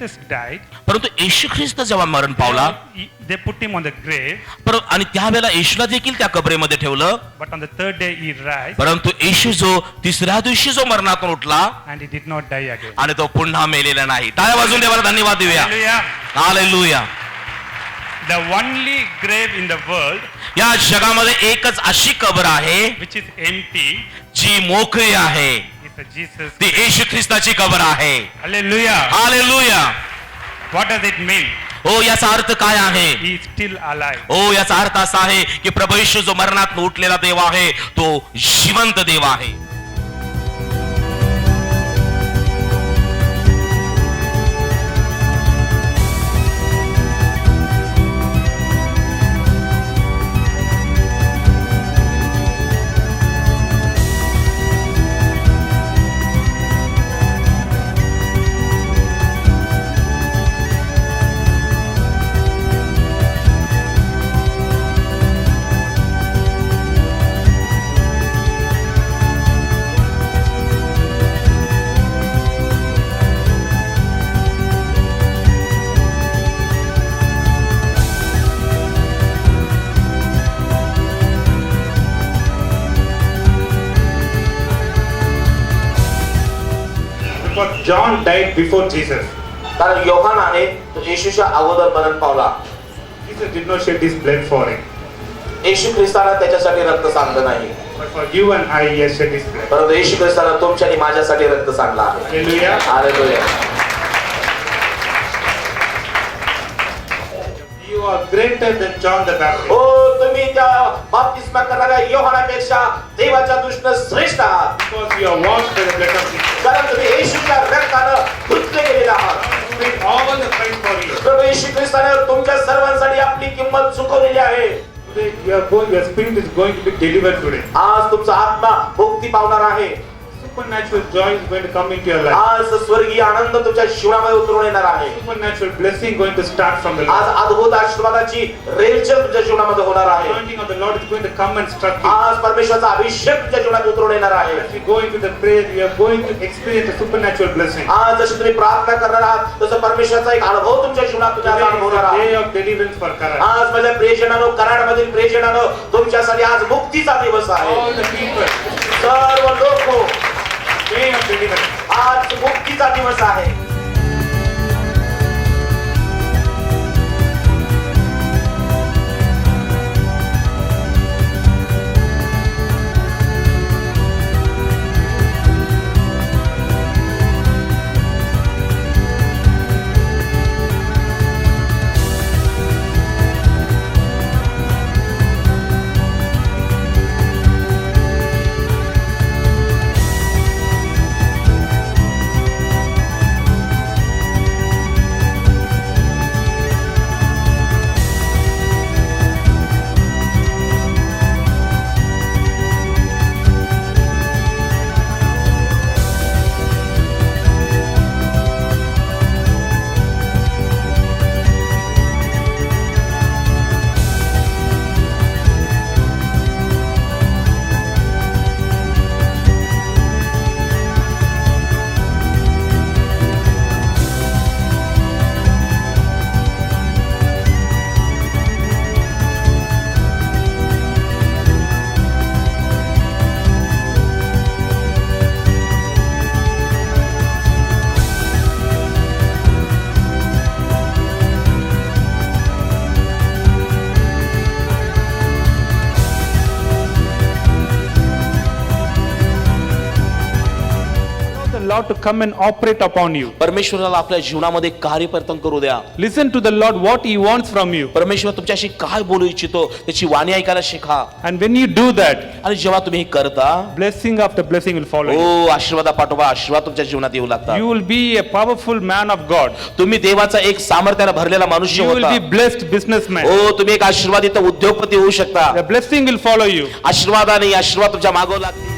Jesus died, परंतु येशू ख्रिस्त जेव्हा मरण पावला, they put him on the grave, आणि त्यावेळेला येशूला देखील त्या कबरेमध्ये ठेवलं. but on the third day he rise परंतु येशू जो तिसऱ्या दिवशी जो मरणातून उठला and he did not die again. आणि तो पुन्हा मेलेला नाही. टाळ्या वाजवून देवाला धन्यवाद देऊया. Hallelujah. Hallelujah. The only grave in the world या जगामध्ये एकच अशी कबर आहे which is empty जी मोकळी आहे, is a Jesus. ती येशू ख्रिस्ताची कबर आहे. Hallelujah. Hallelujah. What does it mean? हो, याचा अर्थ काय आहे? He is still alive. हो, याचा अर्थ असा आहे की प्रभू येशू जो मरणात उठलेला देव आहे तो जिवंत देव आहे. Because John died before Jesus. कारण योहानाने येशूच्या अगोदर मरण पावला. Jesus did not shed his blood for him. येशू ख्रिस्ताने त्याच्यासाठी रक्त सांडलं नाही, But for you and I, he has shed his blood. परंतु येशू ख्रिस्ताने तुमच्या आणि माझ्यासाठी रक्त सांडलं आहे. Hallelujah. Hallelujah. You are greater than John the Baptist. हो, तुम्ही त्या बाप्तिस्मा करणाऱ्या योहानापेक्षा देवाच्या दृष्टीने श्रेष्ठ आहात, Because you are washed by the blood of Jesus. कारण तुम्ही येशूच्या रक्तानं धुतले गेलेले आहात. He paid all the price for you. प्रभू येशू ख्रिस्ताने तुमच्या सर्वांसाठी आपली किंमत चुकवलेली आहे. Today your spirit is going to be delivered today. आज तुमचा आत्मा मुक्ती पावणार आहे. Supernatural joy is going to come into your life. आज स्वर्गीय आनंद तुमच्या जीवनामध्ये उतरून येणार आहे. Supernatural blessing going to start from the आज Lord. अद्भुत आशीर्वादाची रेलचेल तुमच्या जीवनामध्ये होणार आहे. Anointing of the Lord is going to come and struck you. आज परमेश्वराचा अभिषेक तुमच्या जीवनात उतरून येणार आहे. As you go into the prayer, you are going to experience a supernatural blessing. आज जशी तुम्ही प्रार्थना करणार आहात तसं परमेश्वराचा एक अनुभव तुमच्या जीवनात तुम्ही आज Today is अनुभवणार a day आहात. of deliverance for Karan. आज माझ्या प्रियजनांनो, कराडमधील प्रियजनांनो, तुमच्यासाठी आज मुक्तीचा दिवस आहे. All the people, सर्व लोक, day of deliverance. आज मुक्तीचा दिवस आहे. Lord to come and operate upon you. परमेश्वराला आपल्या जीवनामध्ये कार्यपरिवर्तन करू द्या. Listen to the Lord what he wants from you. परमेश्वर तुमच्याशी काय बोलू इच्छितो त्याची वाणी ऐकायला शिका. And when you do that, आणि जेव्हा तुम्ही हे करता, blessing after blessing will follow you. ओ आशीर्वादा पाठोबा आशीर्वाद तुमच्या जीवनात येऊ लागतात. You will be a powerful man of God. तुम्ही देवाचा एक सामर्थ्याने भरलेला मनुष्य You will होता. be blessed businessman. ओ तुम्ही एक आशीर्वादित उद्योगपती होऊ शकता. The blessing will follow you. आशीर्वादाने आशीर्वाद तुमच्या मागो लागतील.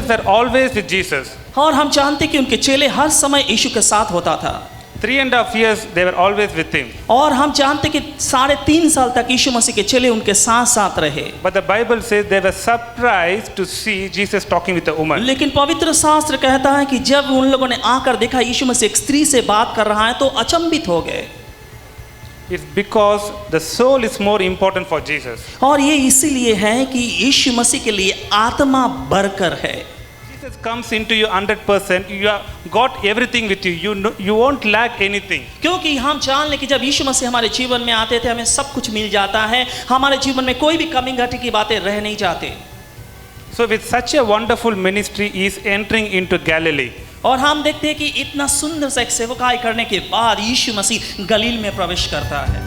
disciples were always with Jesus. और हम जानते कि उनके चेले हर समय यीशु के साथ होता था 3.5 years they were always with him. और हम जानते कि 3.5 साल तक यीशु मसीह के चेले उनके साथ साथ रहे। But the Bible says they were surprised to see Jesus talking with a woman. लेकिन पवित्र शास्त्र कहता है कि जब उन लोगों ने आकर देखा यीशु मसीह एक स्त्री से बात कर रहा है तो अचंभित हो गए। It's because the soul is more important for Jesus. और ये इसीलिए है कि यीशु मसीह के लिए आत्मा बढ़कर है। Jesus comes into you 100%. You have got everything with you. You won't lack anything. क्योंकि हम जान लें कि जब यीशु मसीह हमारे जीवन में आते थे हमें सब कुछ मिल जाता है, हमारे जीवन में कोई भी कमी घटी की बातें रह नहीं जाते। So with such a wonderful ministry, he is entering into Galilee. और हम देखते हैं कि इतना सुंदर सा एक सेवकाई करने के बाद यीशु मसीह गलील में प्रवेश करता है।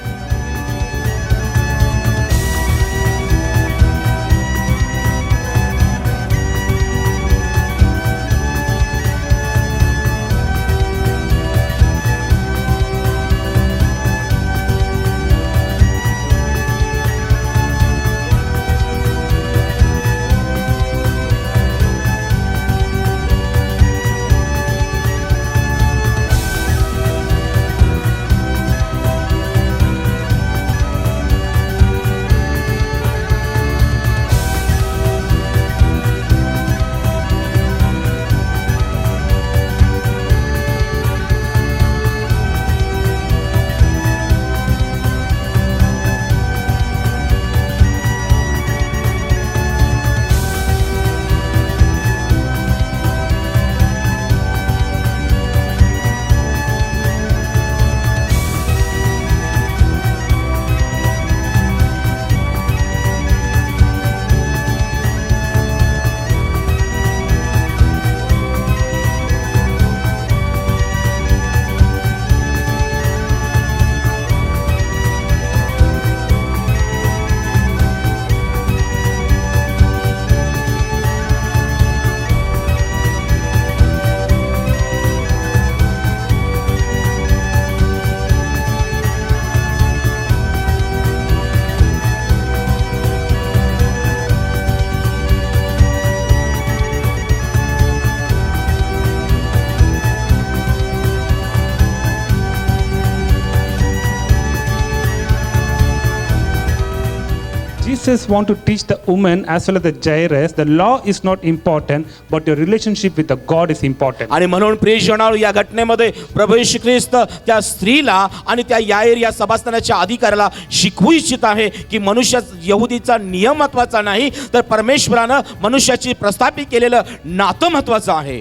Jesus want to teach the woman as well as the Jairus, the law is not important, but your relationship with the God is important. आणि म्हणून प्रियजनांनो या घटनेमध्ये प्रभू येशू ख्रिस्त त्या स्त्रीला आणि त्या याईर या सभास्थानाच्या अधिकाऱ्याला शिकवू इच्छित आहे की मनुष्य यहुदीचा नियम महत्वाचा नाही तर परमेश्वरानं मनुष्याची प्रस्थापित केलेलं नातं महत्वाचं आहे.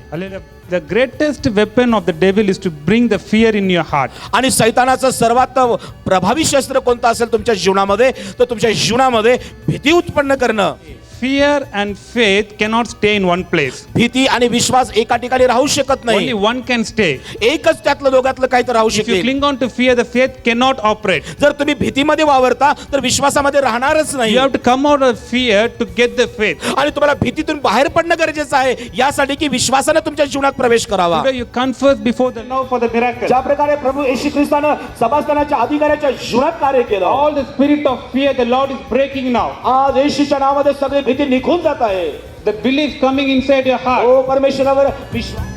The greatest weapon of the devil is to bring the fear in your heart. आणि सैतानाचं सर्वात प्रभावी शस्त्र कोणतं असेल तुमच्या जीवनामध्ये तर तुमच्या जीवनामध्ये भीती उत्पन्न करणं. Fear and faith cannot stay in one place. भीती आणि विश्वास एका ठिकाणी राहू शकत नाही. Only one can stay. एकच त्यातलं दोघातलं काही तर राहू If you शकेल. cling on to fear, the faith cannot operate. जर तुम्ही भीतीमध्ये वावरता तर विश्वासामध्ये राहणारच नाही. You have to come out of fear to get the faith. आणि तुम्हाला भीतीतून बाहेर पडणं गरजेचं आहे यासाठी की विश्वासाने तुमच्या जीवनात प्रवेश करावा. Today you confess before the now for the miracle. ज्या प्रकारे प्रभू येशू ख्रिस्तानं सभास्थानाच्या अधिकाऱ्याच्या जीवनात कार्य केलं. All the spirit of fear, the Lord is breaking now. आज येशूच्या नावामध्ये सगळी भीती निघून जात आहे. The belief coming inside your heart. O परमेश्वरावर Vishwas